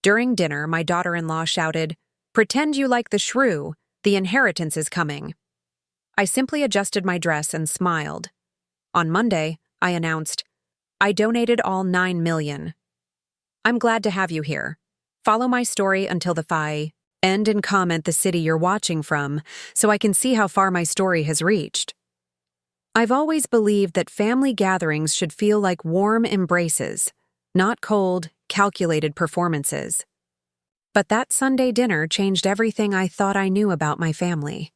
During dinner, my daughter-in-law shouted, "Pretend you like the SHREW, the inheritance is coming." I simply adjusted my dress and smiled. On Monday, I announced, "I donated all 9 million. I'm glad to have you here. Follow my story until the end and comment the city you're watching from so I can see how far my story has reached." I've always believed that family gatherings should feel like warm embraces, not cold, calculated performances. But that Sunday dinner changed everything I thought I knew about my family,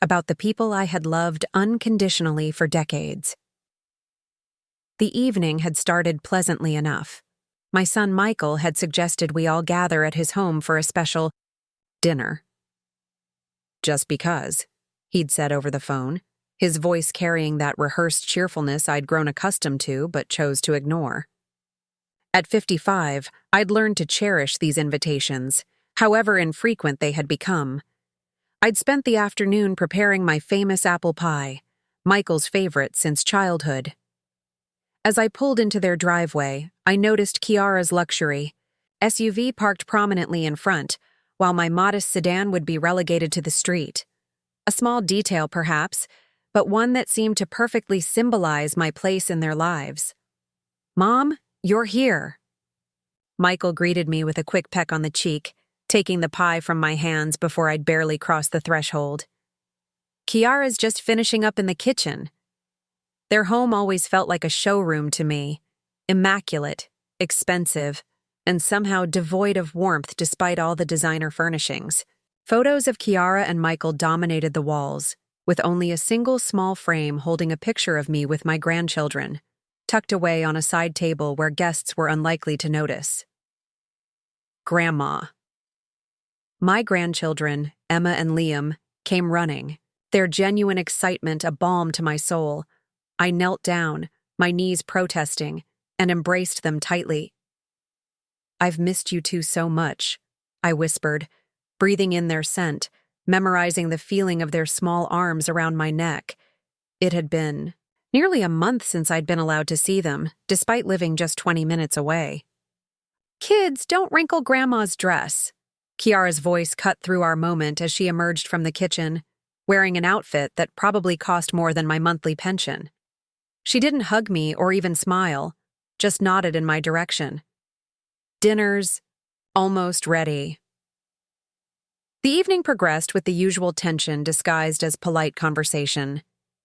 about the people I had loved unconditionally for decades. The evening had started pleasantly enough. My son Michael had suggested we all gather at his home for a special dinner. "Just because," he'd said over the phone, his voice carrying that rehearsed cheerfulness I'd grown accustomed to but chose to ignore. At 55, I'd learned to cherish these invitations, however infrequent they had become. I'd spent the afternoon preparing my famous apple pie, Michael's favorite since childhood. As I pulled into their driveway, I noticed Kiara's luxury SUV parked prominently in front, while my modest sedan would be relegated to the street. A small detail, perhaps, but one that seemed to perfectly symbolize my place in their lives. "Mom, you're here." Michael greeted me with a quick peck on the cheek, taking the pie from my hands before I'd barely crossed the threshold. "Kiara's just finishing up in the kitchen." Their home always felt like a showroom to me, immaculate, expensive, and somehow devoid of warmth despite all the designer furnishings. Photos of Kiara and Michael dominated the walls, with only a single small frame holding a picture of me with my grandchildren, tucked away on a side table where guests were unlikely to notice. Grandma. My grandchildren, Emma and Liam, came running, their genuine excitement a balm to my soul. I knelt down, my knees protesting, and embraced them tightly. "I've missed you two so much," I whispered, breathing in their scent, memorizing the feeling of their small arms around my neck. It had been nearly a month since I'd been allowed to see them, despite living just 20 minutes away. "Kids, don't wrinkle Grandma's dress." Kiara's voice cut through our moment as she emerged from the kitchen, wearing an outfit that probably cost more than my monthly pension. She didn't hug me or even smile, just nodded in my direction. "Dinner's almost ready." The evening progressed with the usual tension disguised as polite conversation.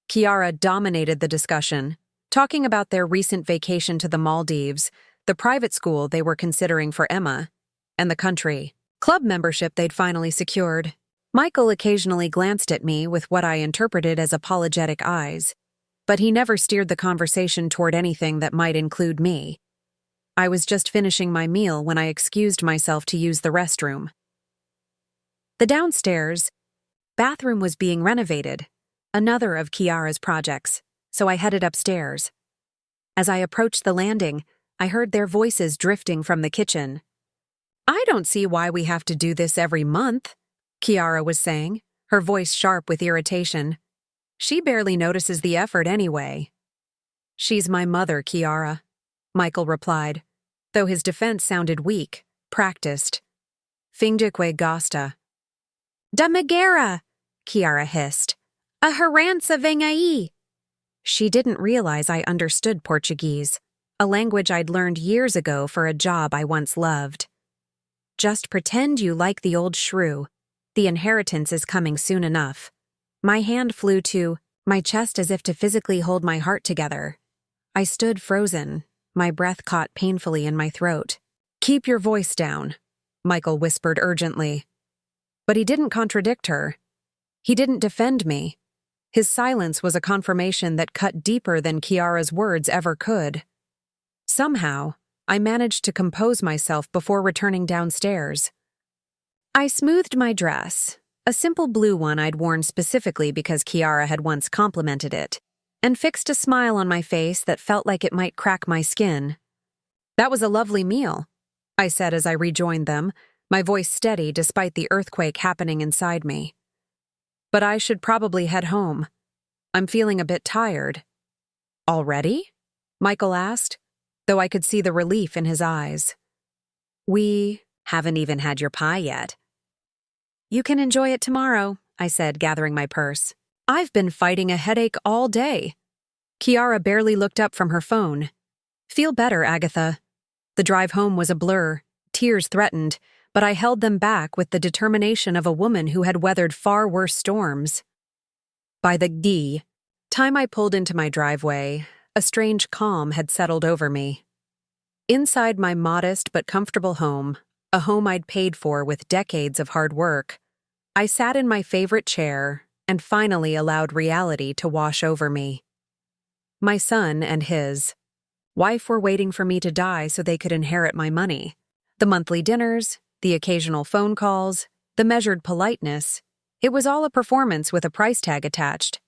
Kiara dominated the discussion, talking about their recent vacation to the Maldives, the private school they were considering for Emma, and the country club membership they'd finally secured. Michael occasionally glanced at me with what I interpreted as apologetic eyes, but he never steered the conversation toward anything that might include me. I was just finishing my meal when I excused myself to use the restroom. The downstairs bathroom was being renovated, another of Kiara's projects, so I headed upstairs. As I approached the landing, I heard their voices drifting from the kitchen. "I don't see why we have to do this every month," Kiara was saying, her voice sharp with irritation. "She barely notices the effort anyway." "She's my mother, Kiara," Michael replied, though his defense sounded weak, practiced. "Fingjaque gosta." "Da Megara," Kiara hissed. "A herança vem aí." She didn't realize I understood Portuguese, a language I'd learned years ago for a job I once loved. "Just pretend you like the old SHREW. The inheritance is coming soon enough." My hand flew to my chest as if to physically hold my heart together. I stood frozen, my breath caught painfully in my throat. "Keep your voice down," Michael whispered urgently. But he didn't contradict her. He didn't defend me. His silence was a confirmation that cut deeper than Kiara's words ever could. Somehow, I managed to compose myself before returning downstairs. I smoothed my dress, a simple blue one I'd worn specifically because Kiara had once complimented it, and fixed a smile on my face that felt like it might crack my skin. "That was a lovely meal," I said as I rejoined them, my voice steady despite the earthquake happening inside me. "But I should probably head home. I'm feeling a bit tired." "Already?" Michael asked, though I could see the relief in his eyes. We Haven't even had your pie yet. You can enjoy it tomorrow, I said, gathering my purse. I've been fighting a headache all day. Kiara barely looked up from her phone. Feel better, Agatha. The drive home was a blur. Tears threatened, but I held them back with the determination of a woman who had weathered far worse storms. By the time I pulled into my driveway, a strange calm had settled over me. Inside my modest but comfortable home, a home I'd paid for with decades of hard work, I sat in my favorite chair and finally allowed reality to wash over me. My son and his wife were waiting for me to die so they could inherit my money. The monthly dinners, the occasional phone calls, the measured politeness, it was all a performance with a price tag attached.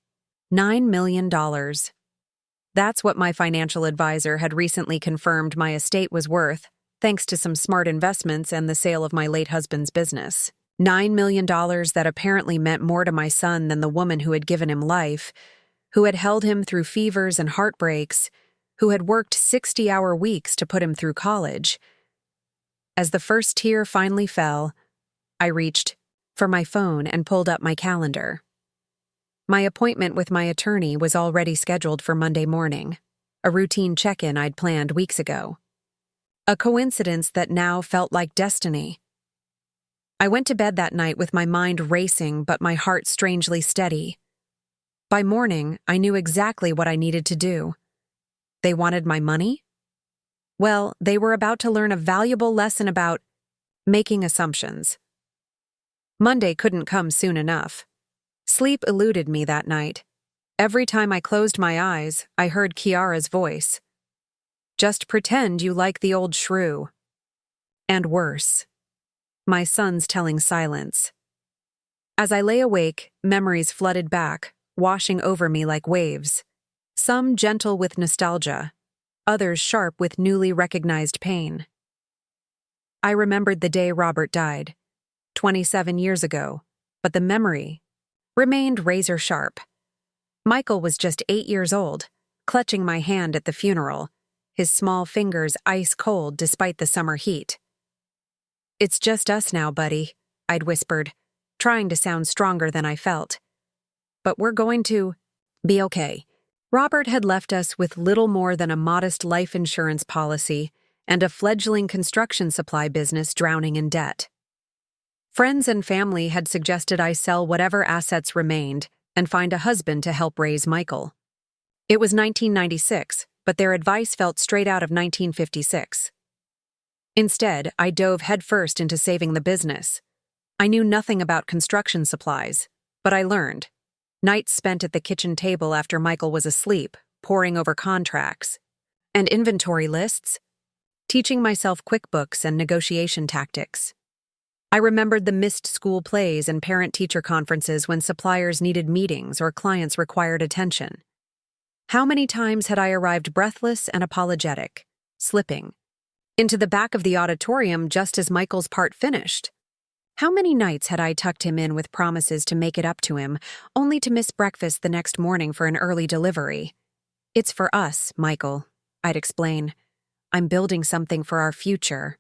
$9 million. That's what my financial advisor had recently confirmed my estate was worth, thanks to some smart investments and the sale of my late husband's business. $9 million that apparently meant more to my son than the woman who had given him life, who had held him through fevers and heartbreaks, who had worked 60-hour weeks to put him through college. As the first tear finally fell, I reached for my phone and pulled up my calendar. My appointment with my attorney was already scheduled for Monday morning, a routine check-in I'd planned weeks ago. A coincidence that now felt like destiny. I went to bed that night with my mind racing but my heart strangely steady. By morning, I knew exactly what I needed to do. They wanted my money? Well, they were about to learn a valuable lesson about making assumptions. Monday couldn't come soon enough. Sleep eluded me that night. Every time I closed my eyes, I heard Kiara's voice. Just pretend you like the old SHREW. And worse. My son's telling silence. As I lay awake, memories flooded back, washing over me like waves. Some gentle with nostalgia, others sharp with newly recognized pain. I remembered the day Robert died, 27 years ago, but the memory remained razor sharp. Michael was just 8 years old, clutching my hand at the funeral, his small fingers ice cold despite the summer heat. It's just us now, buddy, I'd whispered, trying to sound stronger than I felt. But we're going to be okay. Robert had left us with little more than a modest life insurance policy and a fledgling construction supply business drowning in debt. Friends and family had suggested I sell whatever assets remained and find a husband to help raise Michael. It was 1996, but their advice felt straight out of 1956. Instead, I dove headfirst into saving the business. I knew nothing about construction supplies, but I learned. Nights spent at the kitchen table after Michael was asleep, poring over contracts and inventory lists, teaching myself QuickBooks and negotiation tactics. I remembered the missed school plays and parent-teacher conferences when suppliers needed meetings or clients required attention. How many times had I arrived breathless and apologetic, slipping into the back of the auditorium just as Michael's part finished? How many nights had I tucked him in with promises to make it up to him, only to miss breakfast the next morning for an early delivery? It's for us, Michael, I'd explain. I'm building something for our future.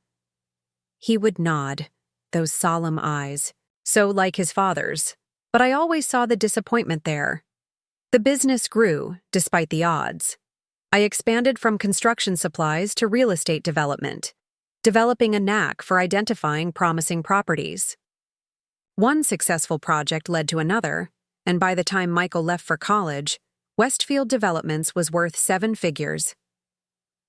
He would nod, those solemn eyes, so like his father's, but I always saw the disappointment there. The business grew, despite the odds. I expanded from construction supplies to real estate development, developing a knack for identifying promising properties. One successful project led to another, and by the time Michael left for college, Westfield Developments was worth 7 figures.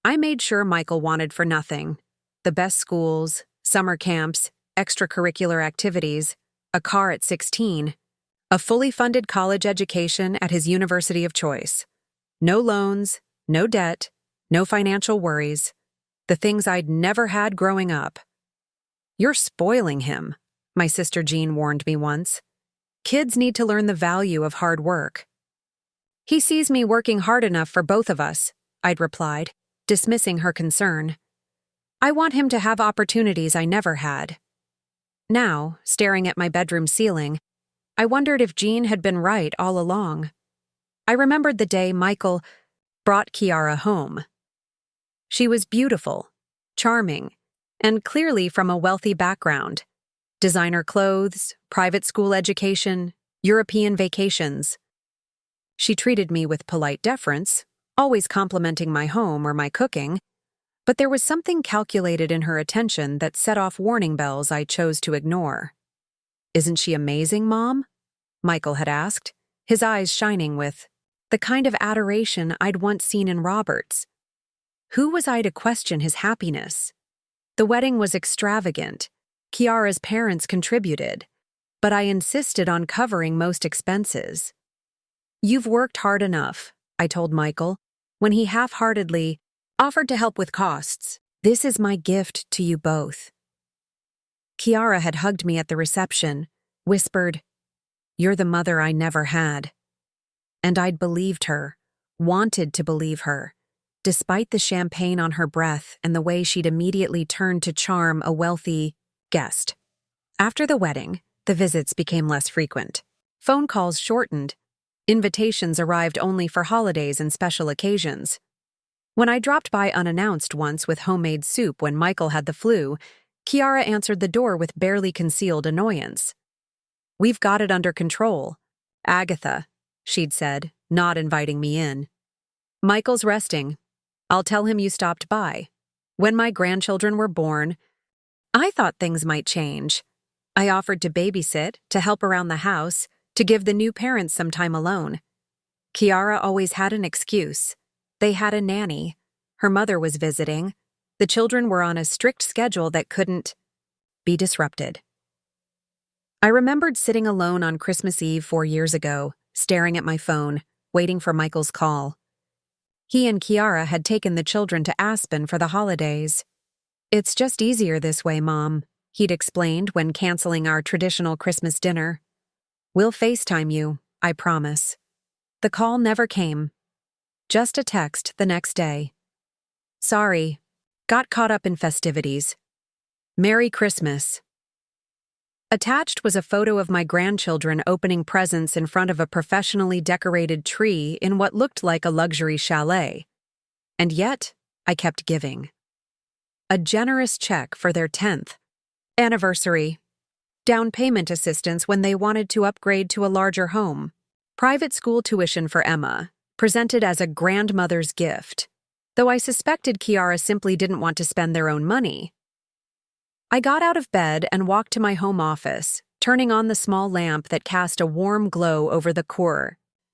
I made sure Michael wanted for nothing: the best schools, summer camps, extracurricular activities, a car at 16, a fully funded college education at his university of choice. No loans, no debt, no financial worries. The things I'd never had growing up. You're spoiling him, my sister Jean warned me once. Kids need to learn the value of hard work. He sees me working hard enough for both of us, I'd replied, dismissing her concern. I want him to have opportunities I never had. Now, staring at my bedroom ceiling, I wondered if Jean had been right all along. I remembered the day Michael brought Kiara home. She was beautiful, charming, and clearly from a wealthy background. Designer clothes, private school education, European vacations. She treated me with polite deference, always complimenting my home or my cooking, but there was something calculated in her attention that set off warning bells I chose to ignore. "Isn't she amazing, Mom?" Michael had asked, his eyes shining with the kind of adoration I'd once seen in Robert's. Who was I to question his happiness? The wedding was extravagant. Kiara's parents contributed, but I insisted on covering most expenses. "You've worked hard enough," I told Michael, when he half-heartedly offered to help with costs. "This is my gift to you both." Kiara had hugged me at the reception, whispered, "You're the mother I never had." And I'd believed her, wanted to believe her, despite the champagne on her breath and the way she'd immediately turned to charm a wealthy guest. After the wedding, the visits became less frequent. Phone calls shortened. Invitations arrived only for holidays and special occasions. When I dropped by unannounced once with homemade soup when Michael had the flu, Kiara answered the door with barely concealed annoyance. "We've got it under control, Agatha," she'd said, not inviting me in. "Michael's resting. I'll tell him you stopped by. When my grandchildren were born, I thought things might change. I offered to babysit, to help around the house, to give the new parents some time alone. Kiara always had an excuse. They had a nanny. Her mother was visiting. The children were on a strict schedule that couldn't be disrupted." I remembered sitting alone on Christmas Eve 4 years ago, staring at my phone, waiting for Michael's call. He and Kiara had taken the children to Aspen for the holidays. "It's just easier this way, Mom," he'd explained when canceling our traditional Christmas dinner. "We'll FaceTime you, I promise." The call never came. Just a text the next day. "Sorry, got caught up in festivities. Merry Christmas." Attached was a photo of my grandchildren opening presents in front of a professionally decorated tree in what looked like a luxury chalet. And yet, I kept giving. A generous check for their 10th anniversary. Down payment assistance when they wanted to upgrade to a larger home. Private school tuition for Emma, presented as a grandmother's gift, though I suspected Kiara simply didn't want to spend their own money. I got out of bed and walked to my home office, turning on the small lamp that cast a warm glow over the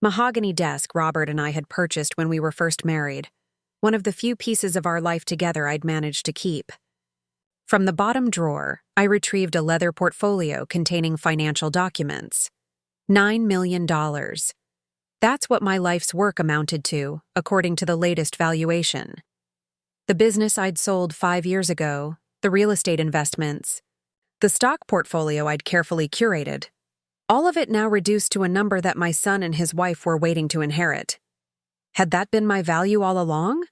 mahogany desk Robert and I had purchased when we were first married, one of the few pieces of our life together I'd managed to keep. From the bottom drawer, I retrieved a leather portfolio containing financial documents. $9 million. That's what my life's work amounted to, according to the latest valuation. The business I'd sold 5 years ago, the real estate investments, the stock portfolio I'd carefully curated, all of it now reduced to a number that my son and his wife were waiting to inherit. Had that been my value all along?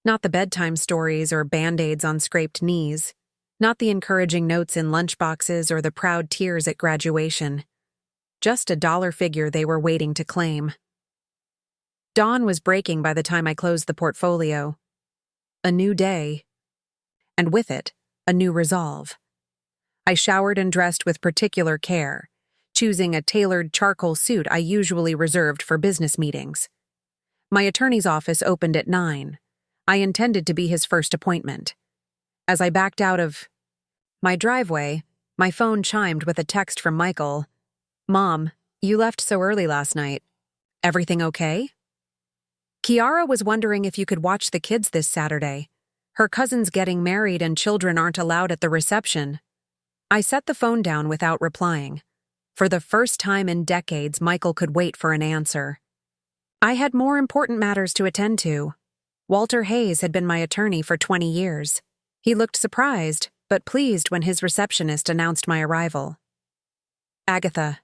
Not the bedtime stories or Band-Aids on scraped knees, not the encouraging notes in lunchboxes or the proud tears at graduation. Just a dollar figure they were waiting to claim. Dawn was breaking by the time I closed the portfolio. A new day. And with it, a new resolve. I showered and dressed with particular care, choosing a tailored charcoal suit I usually reserved for business meetings. My attorney's office opened at 9. I intended to be his first appointment. As I backed out of my driveway, my phone chimed with a text from Michael. "Mom, you left so early last night. Everything okay?" Kiara was wondering if you could watch the kids this Saturday. Her cousin's getting married and children aren't allowed at the reception. I set the phone down without replying. For the first time in decades, Michael could wait for an answer. I had more important matters to attend to. Walter Hayes had been my attorney for 20 years. He looked surprised, but pleased when his receptionist announced my arrival. "Agatha,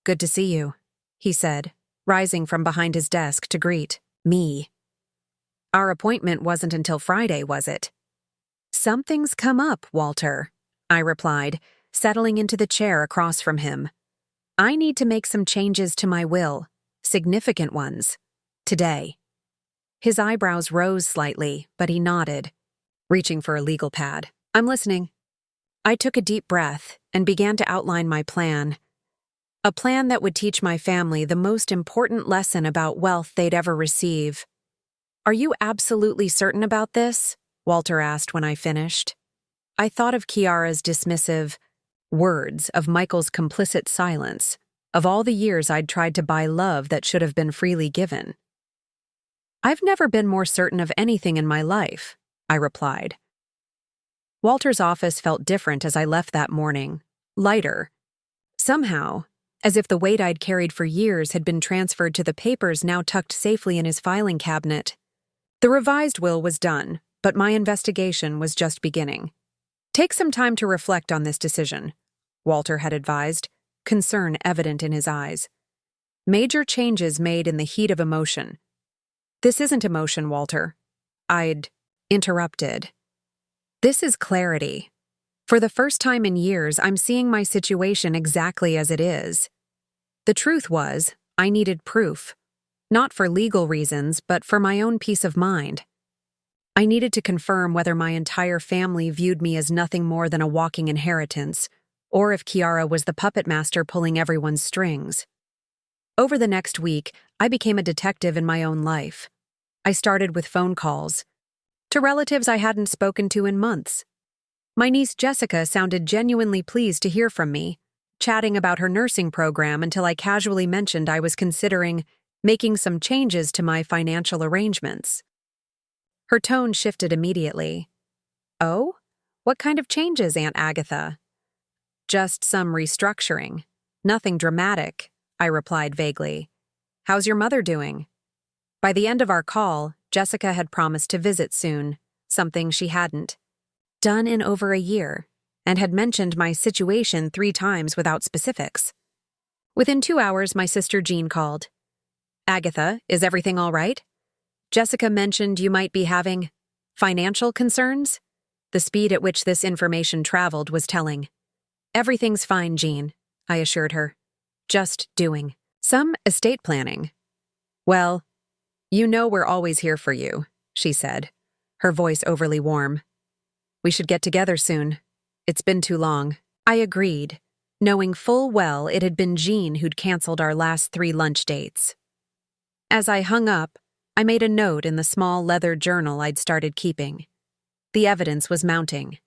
good to see you," he said, rising from behind his desk to greet me. "Our appointment wasn't until Friday, was it?" "Something's come up, Walter," I replied, settling into the chair across from him. "I need to make some changes to my will, significant ones, today." His eyebrows rose slightly, but he nodded, reaching for a legal pad. I'm listening. I took a deep breath and began to outline my plan. A plan that would teach my family the most important lesson about wealth they'd ever receive. Are you absolutely certain about this? Walter asked when I finished. I thought of Kiara's dismissive words, of Michael's complicit silence, of all the years I'd tried to buy love that should have been freely given. I've never been more certain of anything in my life, I replied. Walter's office felt different as I left that morning, lighter. Somehow, as if the weight I'd carried for years had been transferred to the papers now tucked safely in his filing cabinet. The revised will was done, but my investigation was just beginning. Take some time to reflect on this decision, Walter had advised, concern evident in his eyes. Major changes made in the heat of emotion. This isn't emotion, Walter. I'd interrupted. This is clarity. For the first time in years, I'm seeing my situation exactly as it is. The truth was, I needed proof. Not for legal reasons, but for my own peace of mind. I needed to confirm whether my entire family viewed me as nothing more than a walking inheritance, or if Kiara was the puppet master pulling everyone's strings. Over the next week, I became a detective in my own life. I started with phone calls to relatives I hadn't spoken to in months. My niece Jessica sounded genuinely pleased to hear from me, chatting about her nursing program until I casually mentioned I was considering making some changes to my financial arrangements. Her tone shifted immediately. Oh? What kind of changes, Aunt Agatha? Just some restructuring. Nothing dramatic, I replied vaguely. How's your mother doing? By the end of our call, Jessica had promised to visit soon, something she hadn't done in over a year, and had mentioned my situation 3 times without specifics. Within 2 hours, my sister Jean called. Agatha, is everything all right? Jessica mentioned you might be having financial concerns. The speed at which this information traveled was telling. Everything's fine, Jean, I assured her. Just doing some estate planning. Well, you know we're always here for you, she said, her voice overly warm. We should get together soon. It's been too long. I agreed, knowing full well it had been Jean who'd canceled our last 3 lunch dates. As I hung up, I made a note in the small leather journal I'd started keeping. The evidence was mounting.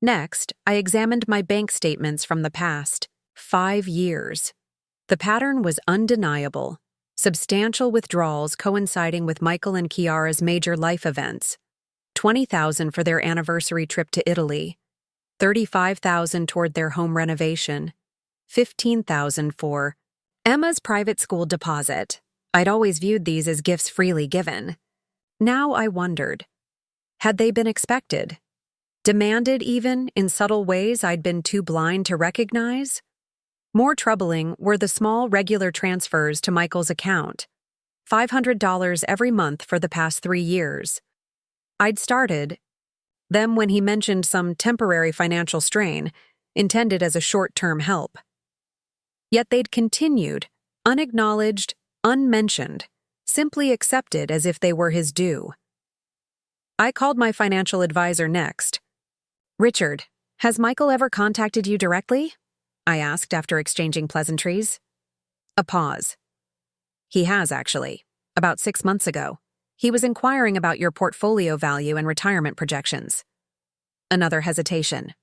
Next, I examined my bank statements from the past 5 years. The pattern was undeniable. Substantial withdrawals coinciding with Michael and Kiara's major life events. $20,000 for their anniversary trip to Italy. $35,000 toward their home renovation. $15,000 for Emma's private school deposit. I'd always viewed these as gifts freely given. Now I wondered, had they been expected? Demanded even in subtle ways I'd been too blind to recognize? More troubling were the small regular transfers to Michael's account, $500 every month for the past 3 years. I'd started them when he mentioned some temporary financial strain, intended as a short-term help. Yet they'd continued, unacknowledged, unmentioned, simply accepted as if they were his due. I called my financial advisor next. Richard, has Michael ever contacted you directly? I asked after exchanging pleasantries. A pause. He has, actually. About 6 months ago. He was inquiring about your portfolio value and retirement projections. Another hesitation.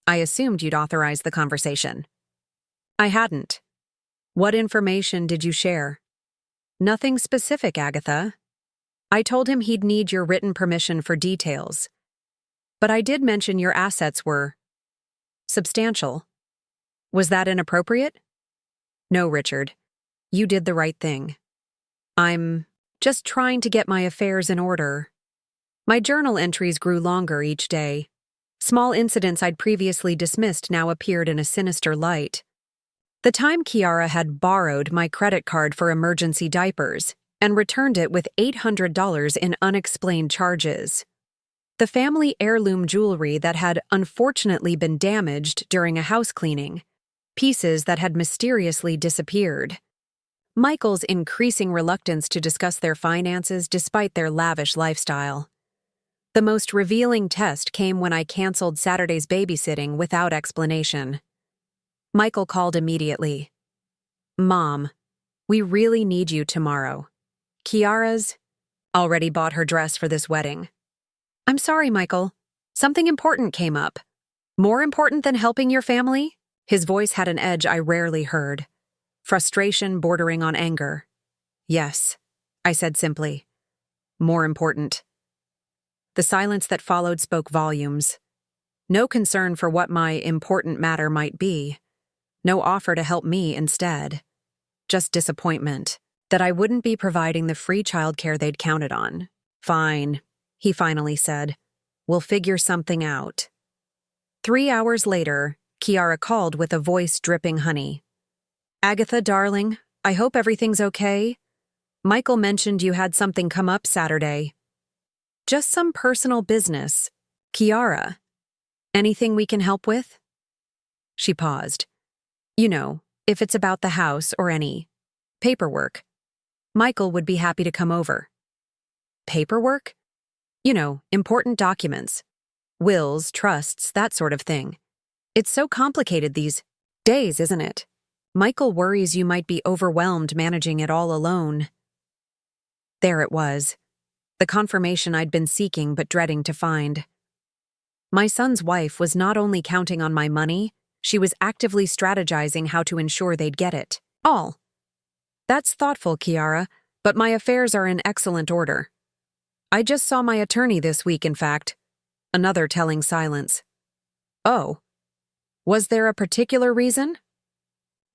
I assumed you'd authorize the conversation. I hadn't. What information did you share? Nothing specific, Agatha. I told him he'd need your written permission for details. But I did mention your assets were substantial. Was that inappropriate? No, Richard. You did the right thing. I'm just trying to get my affairs in order. My journal entries grew longer each day. Small incidents I'd previously dismissed now appeared in a sinister light. The time Kiara had borrowed my credit card for emergency diapers and returned it with $800 in unexplained charges. The family heirloom jewelry that had unfortunately been damaged during a house cleaning. Pieces that had mysteriously disappeared. Michael's increasing reluctance to discuss their finances despite their lavish lifestyle. The most revealing test came when I canceled Saturday's babysitting without explanation. Michael called immediately. "Mom, we really need you tomorrow. Kiara's already bought her dress for this wedding." "I'm sorry, Michael. Something important came up." "More important than helping your family?" His voice had an edge I rarely heard. Frustration bordering on anger. "Yes," I said simply. "More important." The silence that followed spoke volumes. No concern for what my important matter might be. No offer to help me instead. Just disappointment that I wouldn't be providing the free childcare they'd counted on. "Fine," he finally said. "We'll figure something out." 3 hours later, Kiara called with a voice dripping honey. "Agatha, darling, I hope everything's okay. Michael mentioned you had something come up Saturday." "Just some personal business. Kiara, anything we can help with?" She paused. "You know, if it's about the house or any paperwork, Michael would be happy to come over." "Paperwork?" "You know, important documents. Wills, trusts, that sort of thing. It's so complicated these days, isn't it? Michael worries you might be overwhelmed managing it all alone." There it was. The confirmation I'd been seeking but dreading to find. My son's wife was not only counting on my money, she was actively strategizing how to ensure they'd get it. All. "That's thoughtful, Kiara, but my affairs are in excellent order. I just saw my attorney this week, in fact." Another telling silence. "Oh. Was there a particular reason?"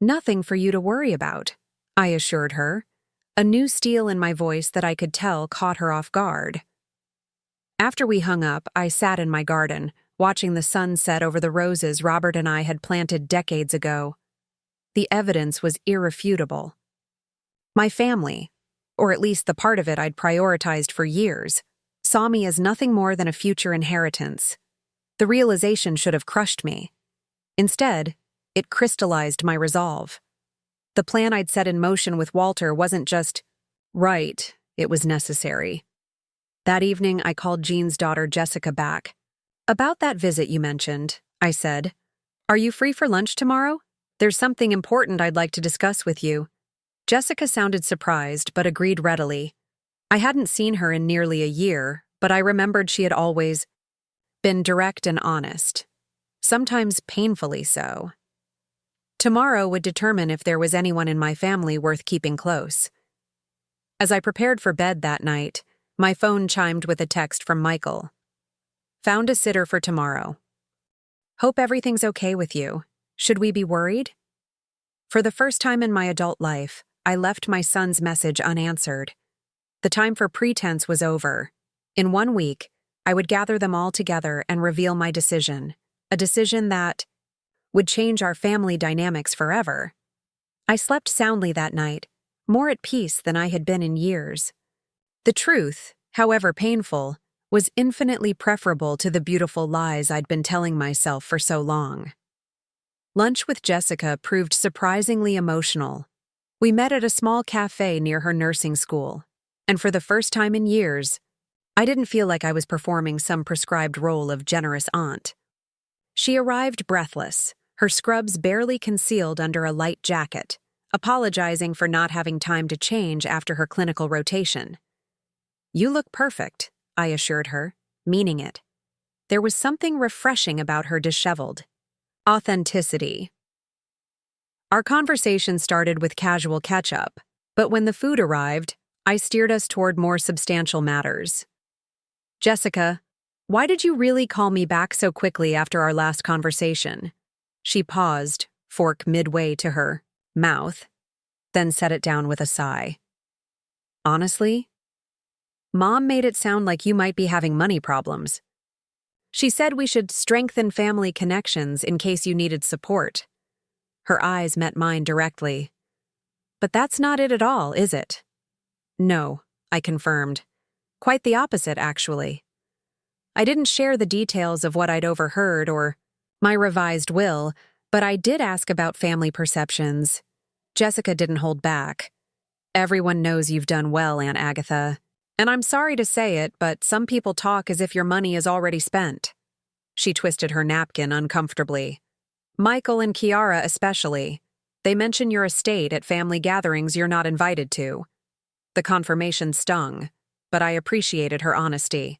"Nothing for you to worry about," I assured her, a new steel in my voice that I could tell caught her off guard. After we hung up, I sat in my garden, watching the sun set over the roses Robert and I had planted decades ago. The evidence was irrefutable. My family, or at least the part of it I'd prioritized for years, saw me as nothing more than a future inheritance. The realization should have crushed me. Instead, it crystallized my resolve. The plan I'd set in motion with Walter wasn't just right, it was necessary. That evening, I called Jean's daughter Jessica back. "About that visit you mentioned," I said. "Are you free for lunch tomorrow? There's something important I'd like to discuss with you." Jessica sounded surprised, but agreed readily. I hadn't seen her in nearly a year, but I remembered she had always been direct and honest. Sometimes painfully so. Tomorrow would determine if there was anyone in my family worth keeping close. As I prepared for bed that night, my phone chimed with a text from Michael. "Found a sitter for tomorrow. Hope everything's okay with you. Should we be worried?" For the first time in my adult life, I left my son's message unanswered. The time for pretense was over. In 1 week, I would gather them all together and reveal my decision, a decision that would change our family dynamics forever. I slept soundly that night, more at peace than I had been in years. The truth, however painful, was infinitely preferable to the beautiful lies I'd been telling myself for so long. Lunch with Jessica proved surprisingly emotional. We met at a small cafe near her nursing school, and for the first time in years, I didn't feel like I was performing some prescribed role of generous aunt. She arrived breathless, her scrubs barely concealed under a light jacket, apologizing for not having time to change after her clinical rotation. "You look perfect," I assured her, meaning it. There was something refreshing about her disheveled authenticity. Our conversation started with casual catch-up, but when the food arrived, I steered us toward more substantial matters. "Jessica, why did you really call me back so quickly after our last conversation?" She paused, fork midway to her mouth, then set it down with a sigh. "Honestly, Mom made it sound like you might be having money problems. She said we should strengthen family connections in case you needed support." Her eyes met mine directly. "But that's not it at all, is it?" "No," I confirmed. "Quite the opposite, actually." I didn't share the details of what I'd overheard or my revised will, but I did ask about family perceptions. Jessica didn't hold back. "Everyone knows you've done well, Aunt Agatha. And I'm sorry to say it, but some people talk as if your money is already spent. She twisted her napkin uncomfortably. Michael and Kiara especially. They mention your estate at family gatherings you're not invited to. The confirmation stung, but I appreciated her honesty.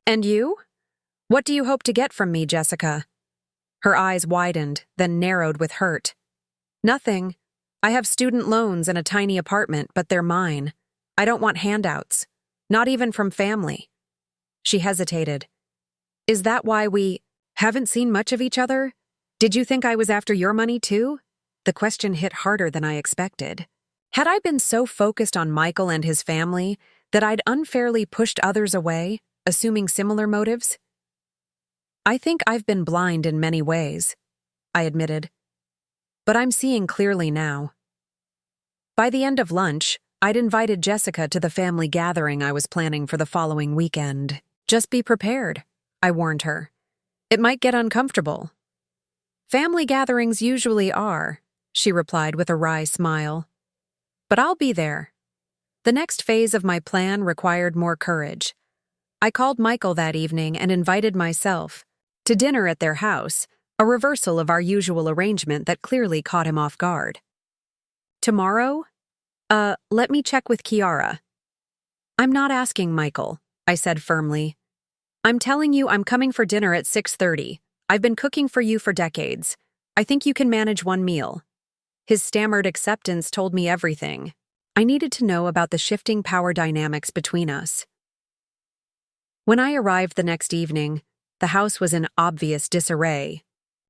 And you? What do you hope to get from me, Jessica? Her eyes widened, then narrowed with hurt. Nothing. I have student loans and a tiny apartment, but they're mine. I don't want handouts. Not even from family. She hesitated. Is that why we haven't seen much of each other? Did you think I was after your money too? The question hit harder than I expected. Had I been so focused on Michael and his family that I'd unfairly pushed others away, assuming similar motives? I think I've been blind in many ways, I admitted. But I'm seeing clearly now. By the end of lunch, I'd invited Jessica to the family gathering I was planning for the following weekend. Just be prepared, I warned her. It might get uncomfortable. Family gatherings usually are, she replied with a wry smile. But I'll be there. The next phase of my plan required more courage. I called Michael that evening and invited myself to dinner at their house, a reversal of our usual arrangement that clearly caught him off guard. Tomorrow? Let me check with Kiara. I'm not asking Michael, I said firmly. I'm telling you I'm coming for dinner at 6:30. I've been cooking for you for decades. I think you can manage one meal. His stammered acceptance told me everything. I needed to know about the shifting power dynamics between us. When I arrived the next evening, the house was in obvious disarray.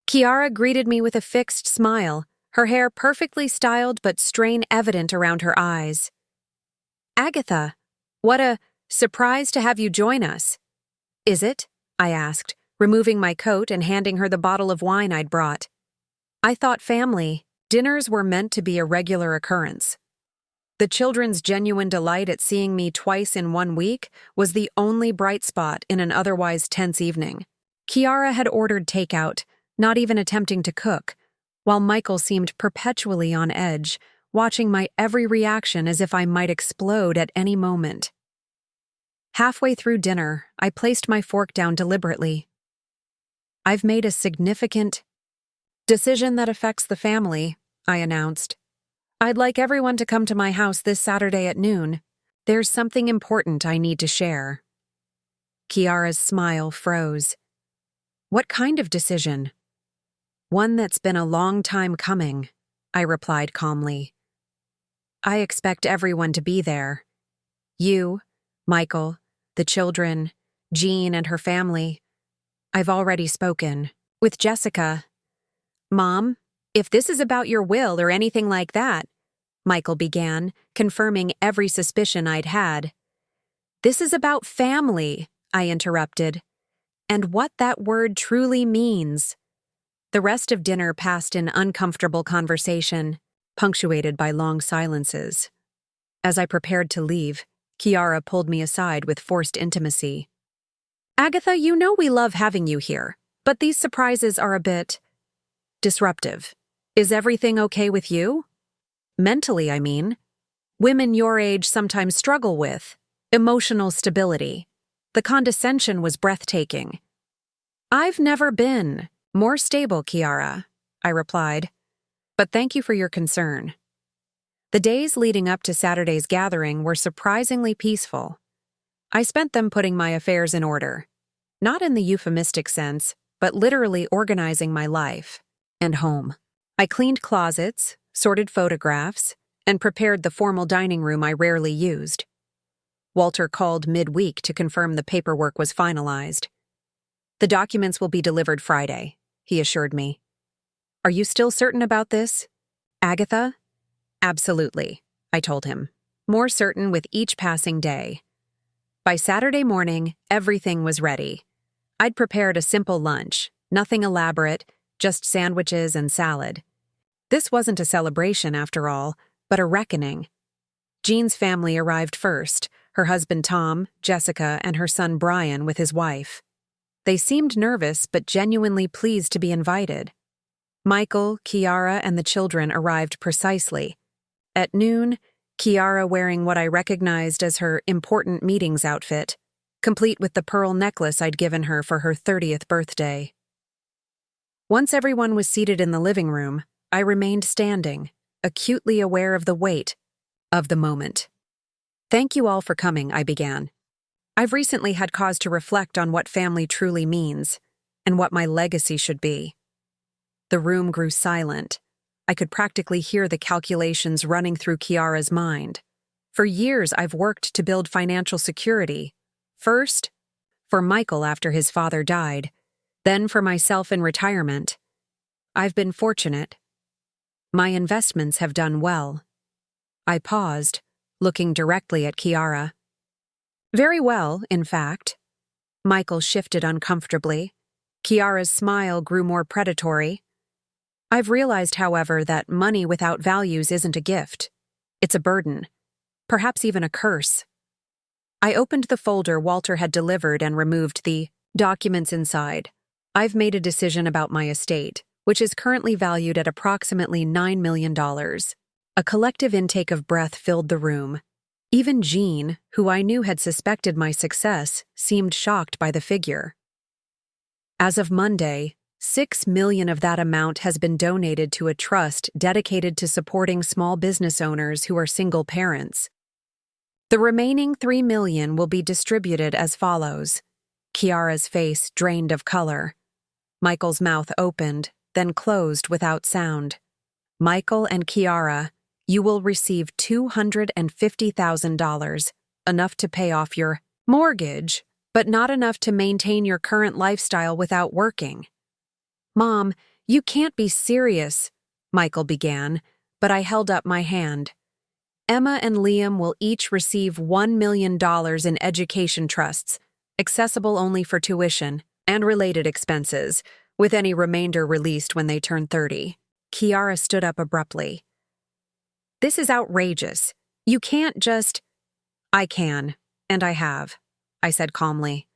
Kiara greeted me with a fixed smile, her hair perfectly styled but strain evident around her eyes. Agatha, what a surprise to have you join us. Is it? I asked, removing my coat and handing her the bottle of wine I'd brought. I thought family dinners were meant to be a regular occurrence. The children's genuine delight at seeing me twice in 1 week was the only bright spot in an otherwise tense evening. Kiara had ordered takeout, not even attempting to cook, while Michael seemed perpetually on edge, watching my every reaction as if I might explode at any moment. Halfway through dinner, I placed my fork down deliberately. I've made a significant decision that affects the family, I announced. I'd like everyone to come to my house this Saturday at noon. There's something important I need to share. Kiara's smile froze. What kind of decision? One that's been a long time coming, I replied calmly. I expect everyone to be there. You, Michael, the children, Jean and her family. I've already spoken with Jessica. Mom, if this is about your will or anything like that, Michael began, confirming every suspicion I'd had. This is about family, I interrupted, and what that word truly means. The rest of dinner passed in uncomfortable conversation, punctuated by long silences. As I prepared to leave, Kiara pulled me aside with forced intimacy. Agatha, you know we love having you here, but these surprises are a bit disruptive. Is everything okay with you? Mentally, I mean. Women your age sometimes struggle with emotional stability. The condescension was breathtaking. I've never been more stable, Kiara, I replied. But thank you for your concern. The days leading up to Saturday's gathering were surprisingly peaceful. I spent them putting my affairs in order. Not in the euphemistic sense, but literally organizing my life and home. I cleaned closets, sorted photographs, and prepared the formal dining room I rarely used. Walter called mid-week to confirm the paperwork was finalized. The documents will be delivered Friday, he assured me. Are you still certain about this, Agatha? Absolutely, I told him, more certain with each passing day. By Saturday morning, everything was ready. I'd prepared a simple lunch, nothing elaborate, just sandwiches and salad. This wasn't a celebration, after all, but a reckoning. Jean's family arrived first, her husband Tom, Jessica, and her son Brian with his wife. They seemed nervous but genuinely pleased to be invited. Michael, Kiara, and the children arrived precisely. At noon, Kiara wearing what I recognized as her important meetings outfit, complete with the pearl necklace I'd given her for her 30th birthday. Once everyone was seated in the living room, I remained standing, acutely aware of the weight of the moment. "Thank you all for coming," I began. "I've recently had cause to reflect on what family truly means and what my legacy should be." The room grew silent. I could practically hear the calculations running through Kiara's mind. For years, I've worked to build financial security. First, for Michael after his father died, then for myself in retirement. I've been fortunate. My investments have done well. I paused, looking directly at Kiara. "Very well, in fact." Michael shifted uncomfortably. Kiara's smile grew more predatory. "I've realized, however, that money without values isn't a gift. It's a burden, perhaps even a curse." I opened the folder Walter had delivered and removed the documents inside. "I've made a decision about my estate, which is currently valued at approximately $9 million. A collective intake of breath filled the room. Even Jean, who I knew had suspected my success, seemed shocked by the figure. As of Monday, $6 million of that amount has been donated to a trust dedicated to supporting small business owners who are single parents. The remaining $3 million will be distributed as follows." Kiara's face drained of color. Michael's mouth opened, then closed without sound. "Michael and Kiara, you will receive $250,000, enough to pay off your mortgage, but not enough to maintain your current lifestyle without working." "Mom, you can't be serious," Michael began, but I held up my hand. "Emma and Liam will each receive $1 million in education trusts, accessible only for tuition and related expenses, with any remainder released when they turn 30. Kiara stood up abruptly. "This is outrageous. You can't just—" "I can, and I have," I said calmly.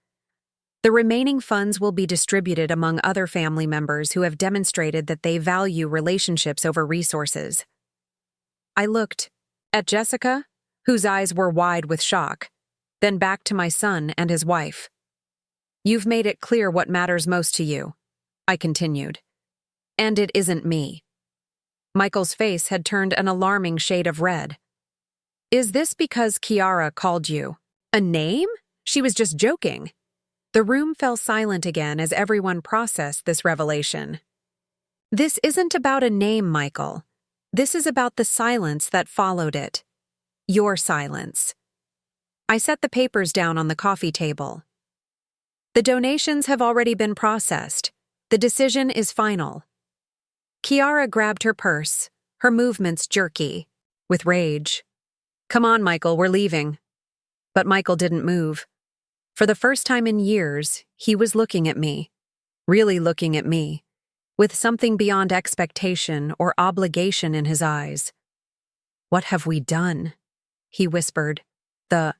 "The remaining funds will be distributed among other family members who have demonstrated that they value relationships over resources." I looked at Jessica, whose eyes were wide with shock, then back to my son and his wife. "You've made it clear what matters most to you," I continued. "And it isn't me." Michael's face had turned an alarming shade of red. "Is this because Kiara called you a name? She was just joking." The room fell silent again as everyone processed this revelation. "This isn't about a name, Michael. This is about the silence that followed it. Your silence." I set the papers down on the coffee table. "The donations have already been processed. The decision is final." Kiara grabbed her purse, her movements jerky, with rage. "Come on, Michael, we're leaving." But Michael didn't move. For the first time in years, he was looking at me, really looking at me, with something beyond expectation or obligation in his eyes. "What have we done?" he whispered. The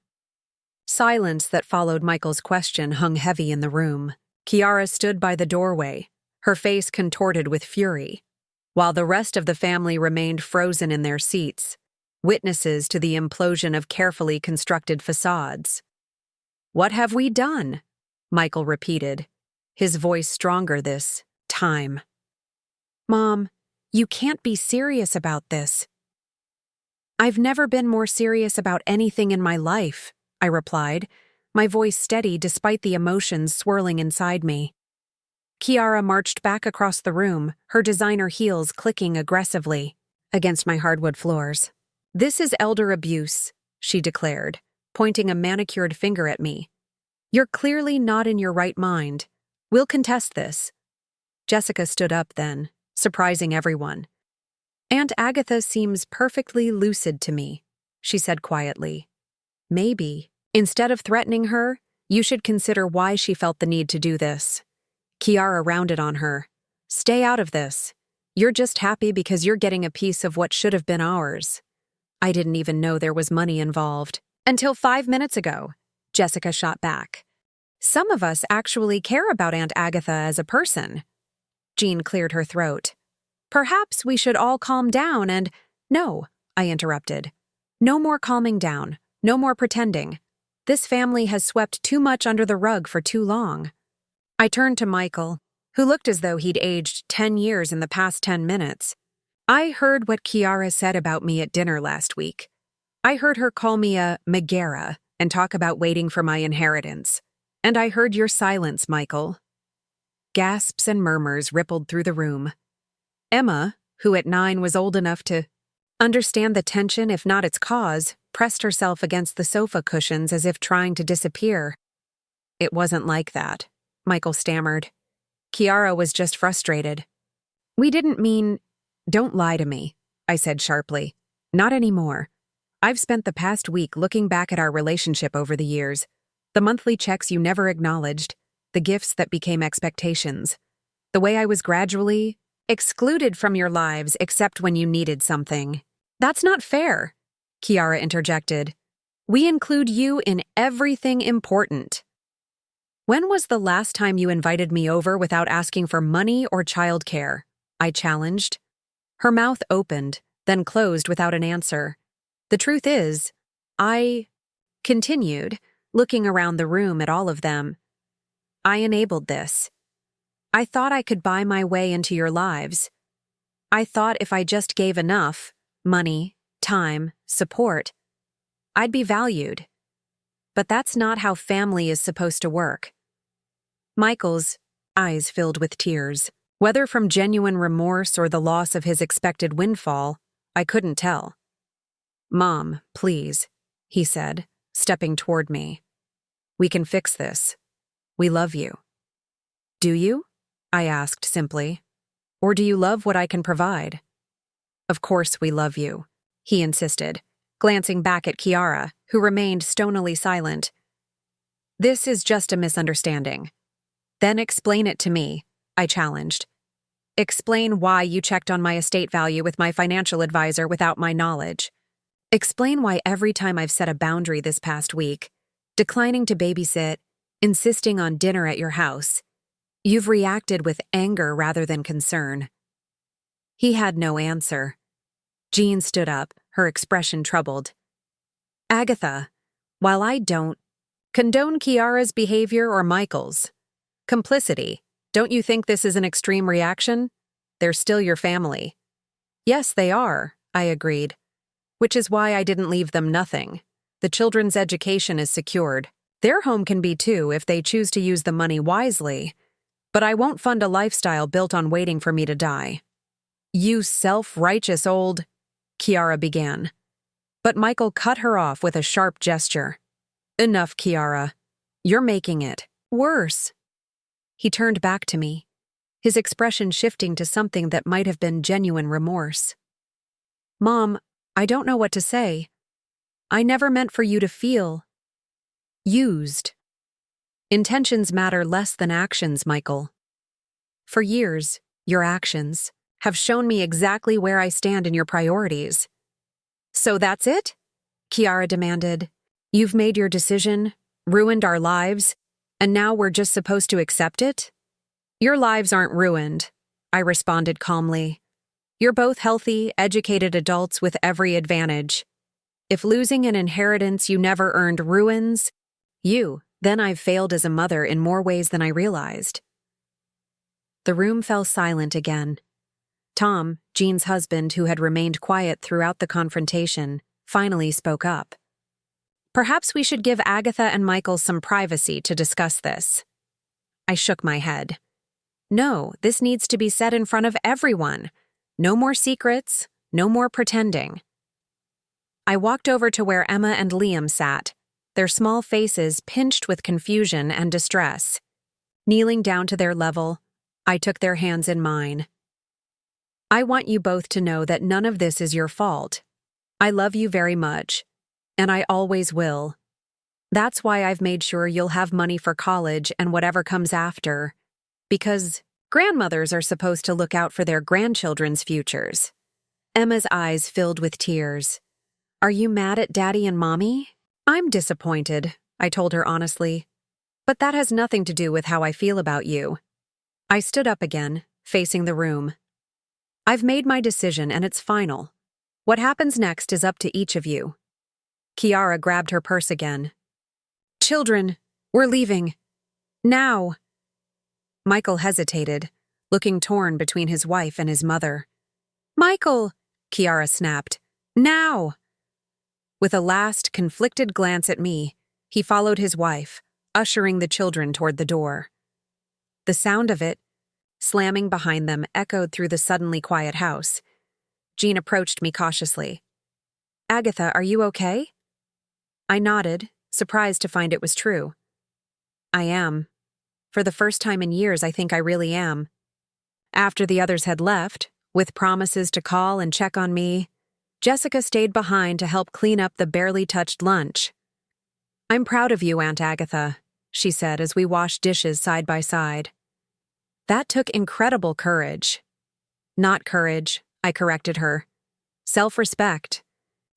silence that followed Michael's question hung heavy in the room. Kiara stood by the doorway, her face contorted with fury, while the rest of the family remained frozen in their seats, witnesses to the implosion of carefully constructed facades. "What have we done?" Michael repeated, his voice stronger this time. "Mom, you can't be serious about this." "I've never been more serious about anything in my life," I replied, my voice steady despite the emotions swirling inside me. Kiara marched back across the room, her designer heels clicking aggressively against my hardwood floors. "This is elder abuse," she declared, pointing a manicured finger at me. "You're clearly not in your right mind. We'll contest this." Jessica stood up then, surprising everyone. "Aunt Agatha seems perfectly lucid to me," she said quietly. "Maybe, instead of threatening her, you should consider why she felt the need to do this." Kiara rounded on her. "Stay out of this. You're just happy because you're getting a piece of what should have been ours." "I didn't even know there was money involved. Until 5 minutes ago," Jessica shot back. "Some of us actually care about Aunt Agatha as a person." Jean cleared her throat. "Perhaps we should all calm down and—" "No," I interrupted. No more calming down. No more pretending. This family has swept too much under the rug for too long. I turned to Michael, who looked as though he'd aged 10 years in the past 10 minutes. I heard what Kiara said about me at dinner last week. I heard her call me a Megara and talk about waiting for my inheritance. And I heard your silence, Michael. Gasps and murmurs rippled through the room. Emma, who at 9 was old enough to understand the tension, if not its cause, pressed herself against the sofa cushions as if trying to disappear. It wasn't like that, Michael stammered. Kiara was just frustrated. We didn't mean... Don't lie to me, I said sharply. Not anymore. I've spent the past week looking back at our relationship over the years. The monthly checks you never acknowledged, the gifts that became expectations. The way I was gradually excluded from your lives except when you needed something. That's not fair, Kiara interjected. We include you in everything important. When was the last time you invited me over without asking for money or childcare? I challenged. Her mouth opened, then closed without an answer. The truth is, I continued, looking around the room at all of them. I enabled this. I thought I could buy my way into your lives. I thought if I just gave enough, money, time, support, I'd be valued. But that's not how family is supposed to work. Michael's eyes filled with tears. Whether from genuine remorse or the loss of his expected windfall, I couldn't tell. Mom, please, he said, stepping toward me. We can fix this. We love you. Do you? I asked simply. Or do you love what I can provide? Of course we love you, he insisted, glancing back at Kiara, who remained stonily silent. This is just a misunderstanding. Then explain it to me, I challenged. Explain why you checked on my estate value with my financial advisor without my knowledge. Explain why every time I've set a boundary this past week, declining to babysit, insisting on dinner at your house, you've reacted with anger rather than concern. He had no answer. Jean stood up, her expression troubled. Agatha, while I don't condone Kiara's behavior or Michael's complicity, don't you think this is an extreme reaction? They're still your family. Yes, they are, I agreed. Which is why I didn't leave them nothing. The children's education is secured. Their home can be too if they choose to use the money wisely. But I won't fund a lifestyle built on waiting for me to die. You self-righteous old... Kiara began. But Michael cut her off with a sharp gesture. Enough, Kiara. You're making it worse. He turned back to me, his expression shifting to something that might have been genuine remorse. Mom, I don't know what to say. I never meant for you to feel used. Intentions matter less than actions, Michael. For years, your actions have shown me exactly where I stand in your priorities. So that's it? Kiara demanded. You've made your decision, ruined our lives, and now we're just supposed to accept it? Your lives aren't ruined, I responded calmly. You're both healthy, educated adults with every advantage. If losing an inheritance you never earned ruins you, then I've failed as a mother in more ways than I realized. The room fell silent again. Tom, Jean's husband, who had remained quiet throughout the confrontation, finally spoke up. Perhaps we should give Agatha and Michael some privacy to discuss this. I shook my head. No, this needs to be said in front of everyone. No more secrets, no more pretending. I walked over to where Emma and Liam sat, their small faces pinched with confusion and distress. Kneeling down to their level, I took their hands in mine. I want you both to know that none of this is your fault. I love you very much. And I always will. That's why I've made sure you'll have money for college and whatever comes after. Because grandmothers are supposed to look out for their grandchildren's futures. Emma's eyes filled with tears. Are you mad at Daddy and Mommy? I'm disappointed, I told her honestly. But that has nothing to do with how I feel about you. I stood up again, facing the room. I've made my decision and it's final. What happens next is up to each of you. Kiara grabbed her purse again. Children, we're leaving. Now. Michael hesitated, looking torn between his wife and his mother. Michael, Kiara snapped. Now. With a last, conflicted glance at me, he followed his wife, ushering the children toward the door. The sound of it, slamming behind them, echoed through the suddenly quiet house. Jean approached me cautiously. Agatha, are you okay? I nodded, surprised to find it was true. I am. For the first time in years, I think I really am. After the others had left, with promises to call and check on me, Jessica stayed behind to help clean up the barely touched lunch. I'm proud of you, Aunt Agatha, she said as we washed dishes side by side. That took incredible courage. Not courage, I corrected her. Self-respect.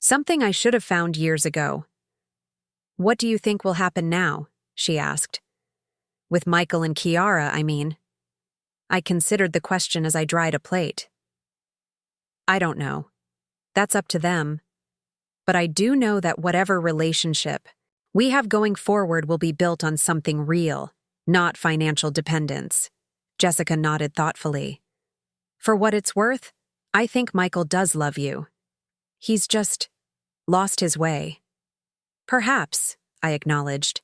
Something I should have found years ago. What do you think will happen now? She asked. With Michael and Kiara, I mean. I considered the question as I dried a plate. I don't know. That's up to them. But I do know that whatever relationship we have going forward will be built on something real, not financial dependence. Jessica nodded thoughtfully. For what it's worth, I think Michael does love you. He's just lost his way. Perhaps, I acknowledged.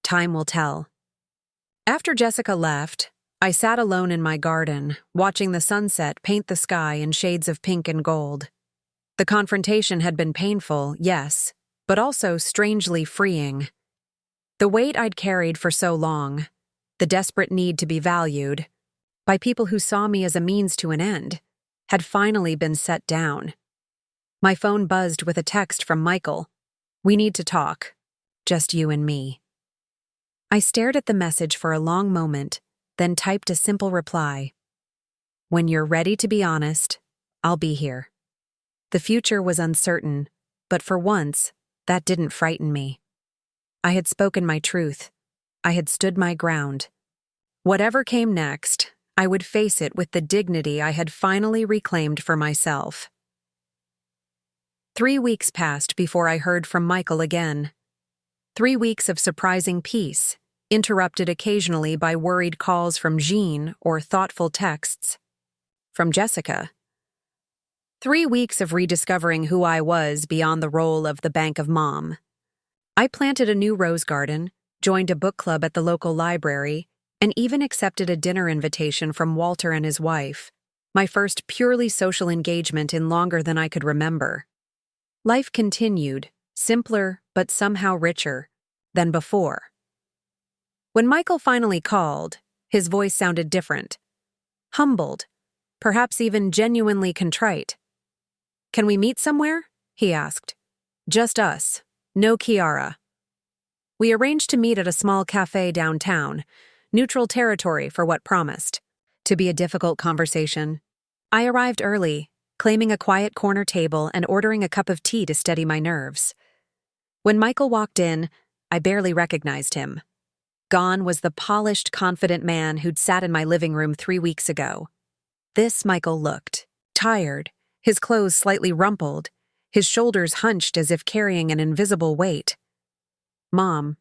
Time will tell. After Jessica left, I sat alone in my garden, watching the sunset paint the sky in shades of pink and gold. The confrontation had been painful, yes, but also strangely freeing. The weight I'd carried for so long, the desperate need to be valued, by people who saw me as a means to an end, had finally been set down. My phone buzzed with a text from Michael. We need to talk. Just you and me. I stared at the message for a long moment, then typed a simple reply. When you're ready to be honest, I'll be here. The future was uncertain, but for once, that didn't frighten me. I had spoken my truth. I had stood my ground. Whatever came next, I would face it with the dignity I had finally reclaimed for myself. 3 weeks passed before I heard from Michael again. 3 weeks of surprising peace, interrupted occasionally by worried calls from Jean or thoughtful texts from Jessica. 3 weeks of rediscovering who I was beyond the role of the bank of mom. I planted a new rose garden, joined a book club at the local library, and even accepted a dinner invitation from Walter and his wife, my first purely social engagement in longer than I could remember. Life continued, simpler but somehow richer than before. When Michael finally called, his voice sounded different. Humbled, perhaps even genuinely contrite. Can we meet somewhere? He asked. Just us. No Kiara. We arranged to meet at a small cafe downtown, neutral territory for what promised to be a difficult conversation. I arrived early, claiming a quiet corner table and ordering a cup of tea to steady my nerves. When Michael walked in, I barely recognized him. Gone was the polished, confident man who'd sat in my living room 3 weeks ago. This Michael looked tired, his clothes slightly rumpled, his shoulders hunched as if carrying an invisible weight. Mom,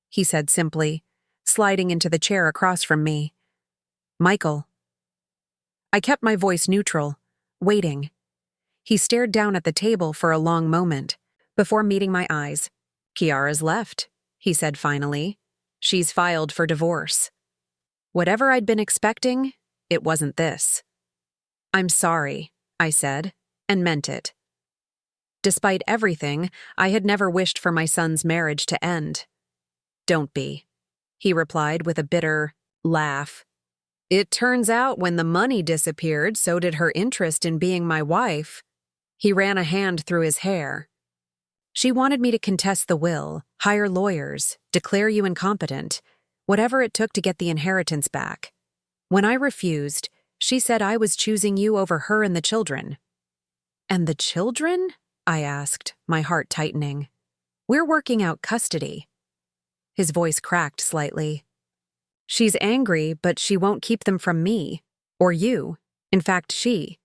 he said simply, sliding into the chair across from me. Michael. I kept my voice neutral, waiting. He stared down at the table for a long moment, before meeting my eyes. Kiara's left, he said finally. She's filed for divorce. Whatever I'd been expecting, it wasn't this. I'm sorry, I said, and meant it. Despite everything, I had never wished for my son's marriage to end. Don't be, he replied with a bitter laugh. It turns out when the money disappeared, so did her interest in being my wife. He ran a hand through his hair. She wanted me to contest the will, hire lawyers, declare you incompetent, whatever it took to get the inheritance back. When I refused, she said I was choosing you over her and the children. And the children? I asked, my heart tightening. We're working out custody. His voice cracked slightly. She's angry, but she won't keep them from me, or you. In fact, she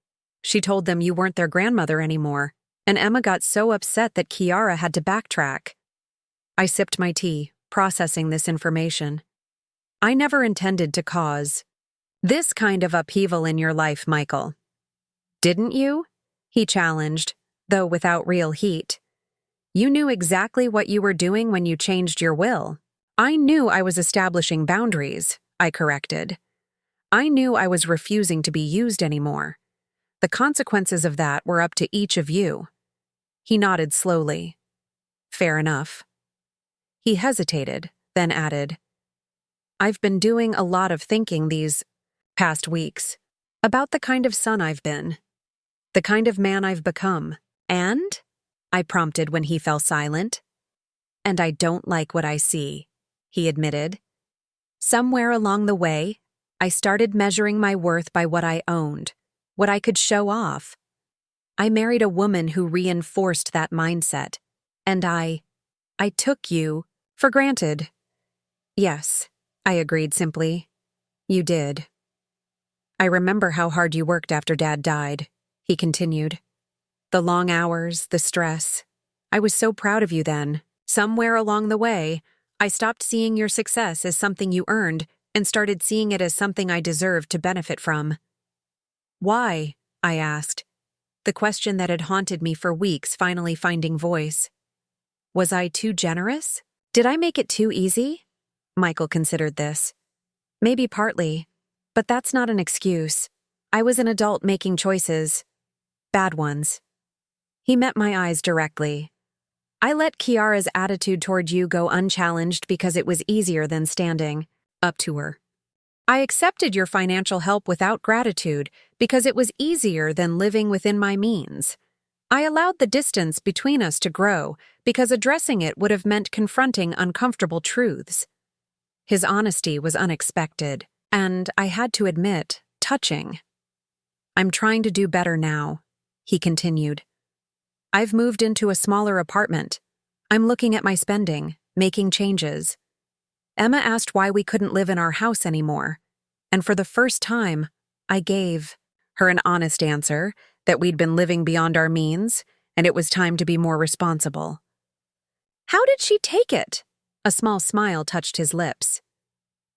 told them you weren't their grandmother anymore, and Emma got so upset that Kiara had to backtrack. I sipped my tea, processing this information. I never intended to cause this kind of upheaval in your life, Michael. Didn't you? He challenged, though without real heat. You knew exactly what you were doing when you changed your will. I knew I was establishing boundaries, I corrected. I knew I was refusing to be used anymore. The consequences of that were up to each of you. He nodded slowly. Fair enough. He hesitated, then added, I've been doing a lot of thinking these past weeks about the kind of son I've been, the kind of man I've become. And? I prompted when he fell silent. And I don't like what I see, he admitted. Somewhere along the way, I started measuring my worth by what I owned, what I could show off. I married a woman who reinforced that mindset, and I took you for granted. Yes, I agreed simply. You did. I remember how hard you worked after Dad died, he continued. The long hours, the stress. I was so proud of you then. Somewhere along the way, I stopped seeing your success as something you earned and started seeing it as something I deserved to benefit from. Why? I asked, the question that had haunted me for weeks finally finding voice. Was I too generous? Did I make it too easy? Michael considered this. Maybe partly, but that's not an excuse. I was an adult making choices. Bad ones. He met my eyes directly. I let Kiara's attitude toward you go unchallenged because it was easier than standing up to her. I accepted your financial help without gratitude because it was easier than living within my means. I allowed the distance between us to grow because addressing it would have meant confronting uncomfortable truths. His honesty was unexpected, and I had to admit, touching. I'm trying to do better now, he continued. I've moved into a smaller apartment. I'm looking at my spending, making changes. Emma asked why we couldn't live in our house anymore, and for the first time, I gave her an honest answer that we'd been living beyond our means, and it was time to be more responsible. How did she take it? A small smile touched his lips.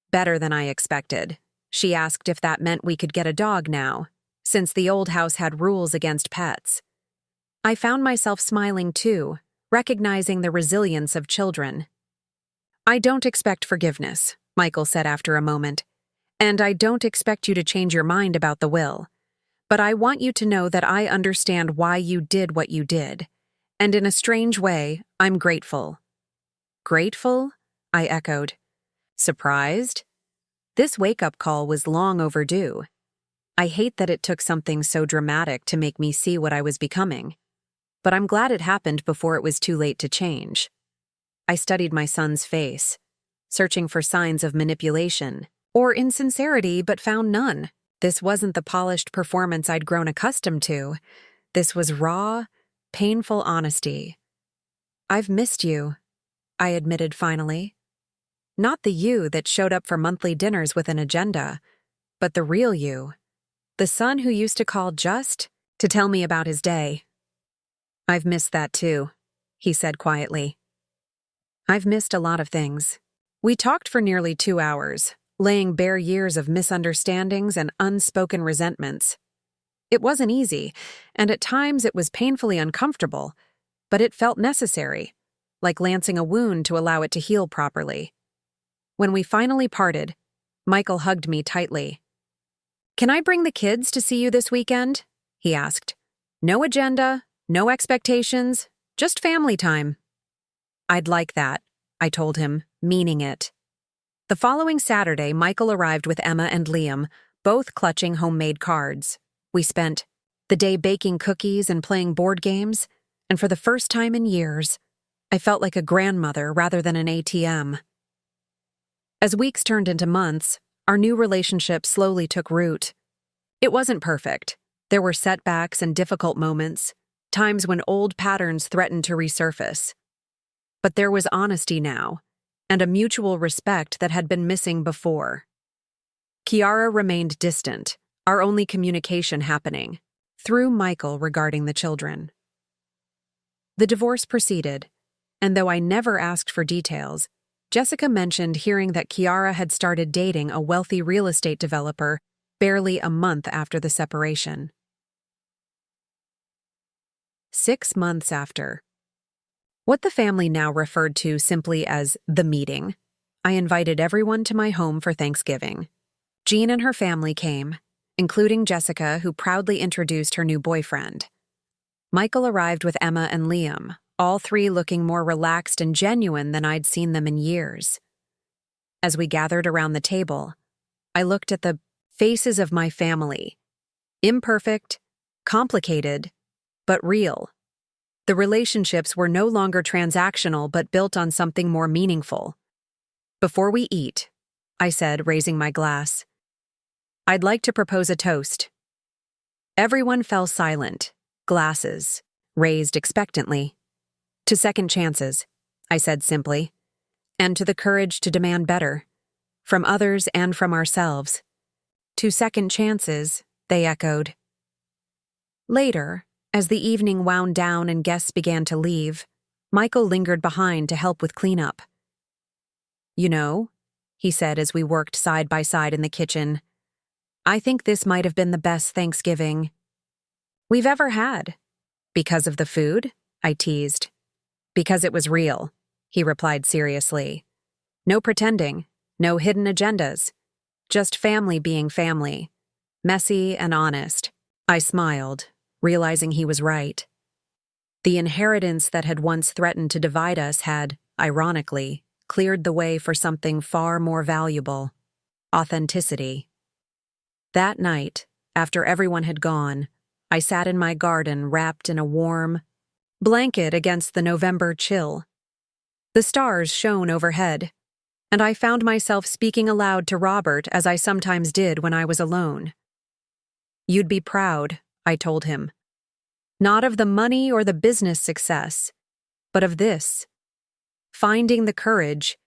Better than I expected. She asked if that meant we could get a dog now, since the old house had rules against pets. I found myself smiling too, recognizing the resilience of children. I don't expect forgiveness, Michael said after a moment, and I don't expect you to change your mind about the will. But I want you to know that I understand why you did what you did, and in a strange way, I'm grateful. Grateful? I echoed. Surprised? This wake-up call was long overdue. I hate that it took something so dramatic to make me see what I was becoming. But I'm glad it happened before it was too late to change. I studied my son's face, searching for signs of manipulation or insincerity, but found none. This wasn't the polished performance I'd grown accustomed to. This was raw, painful honesty. I've missed you, I admitted finally. Not the you that showed up for monthly dinners with an agenda, but the real you. The son who used to call just to tell me about his day. I've missed that too, he said quietly. I've missed a lot of things. We talked for nearly 2 hours, laying bare years of misunderstandings and unspoken resentments. It wasn't easy, and at times it was painfully uncomfortable, but it felt necessary, like lancing a wound to allow it to heal properly. When we finally parted, Michael hugged me tightly. Can I bring the kids to see you this weekend? He asked. No agenda, no expectations, just family time. I'd like that, I told him, meaning it. The following Saturday, Michael arrived with Emma and Liam, both clutching homemade cards. We spent the day baking cookies and playing board games, and for the first time in years, I felt like a grandmother rather than an ATM. As weeks turned into months, our new relationship slowly took root. It wasn't perfect. There were setbacks and difficult moments, times when old patterns threatened to resurface. But there was honesty now, and a mutual respect that had been missing before. Kiara remained distant, our only communication happening through Michael regarding the children. The divorce proceeded, and though I never asked for details, Jessica mentioned hearing that Kiara had started dating a wealthy real estate developer barely a month after the separation. 6 months after. What the family now referred to simply as the meeting, I invited everyone to my home for Thanksgiving. Jean and her family came, including Jessica, who proudly introduced her new boyfriend. Michael arrived with Emma and Liam, all three looking more relaxed and genuine than I'd seen them in years. As we gathered around the table, I looked at the faces of my family. Imperfect, complicated, but real. The relationships were no longer transactional but built on something more meaningful. Before we eat, I said, raising my glass, I'd like to propose a toast. Everyone fell silent, glasses raised expectantly. To second chances, I said simply, and to the courage to demand better, from others and from ourselves. To second chances, they echoed. Later, as the evening wound down and guests began to leave, Michael lingered behind to help with cleanup. You know, he said as we worked side by side in the kitchen, I think this might have been the best Thanksgiving we've ever had. Because of the food? I teased. Because it was real, he replied seriously. No pretending, no hidden agendas. Just family being family. Messy and honest. I smiled, realizing he was right. The inheritance that had once threatened to divide us had, ironically, cleared the way for something far more valuable: authenticity. That night, after everyone had gone, I sat in my garden wrapped in a warm blanket against the November chill. The stars shone overhead, and I found myself speaking aloud to Robert as I sometimes did when I was alone. You'd be proud, I told him. Not of the money or the business success, but of this. Finding the courage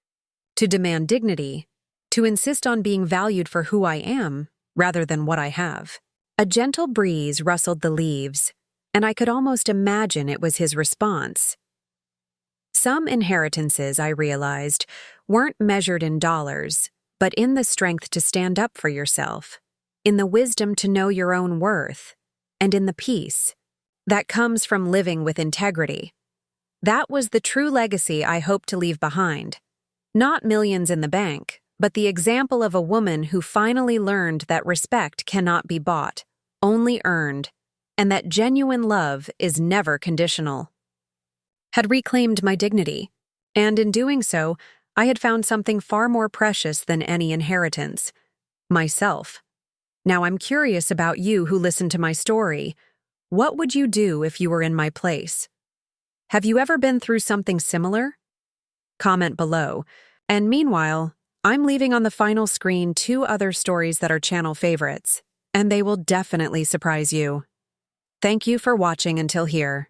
to demand dignity, to insist on being valued for who I am rather than what I have. A gentle breeze rustled the leaves, and I could almost imagine it was his response. Some inheritances, I realized, weren't measured in dollars, but in the strength to stand up for yourself, in the wisdom to know your own worth, and in the peace that comes from living with integrity. That was the true legacy I hoped to leave behind. Not millions in the bank, but the example of a woman who finally learned that respect cannot be bought, only earned, and that genuine love is never conditional. Had reclaimed my dignity, and in doing so, I had found something far more precious than any inheritance: myself. Now I'm curious about you who listened to my story. What would you do if you were in my place? Have you ever been through something similar? Comment below. And meanwhile, I'm leaving on the final screen 2 other stories that are channel favorites, and they will definitely surprise you. Thank you for watching until here.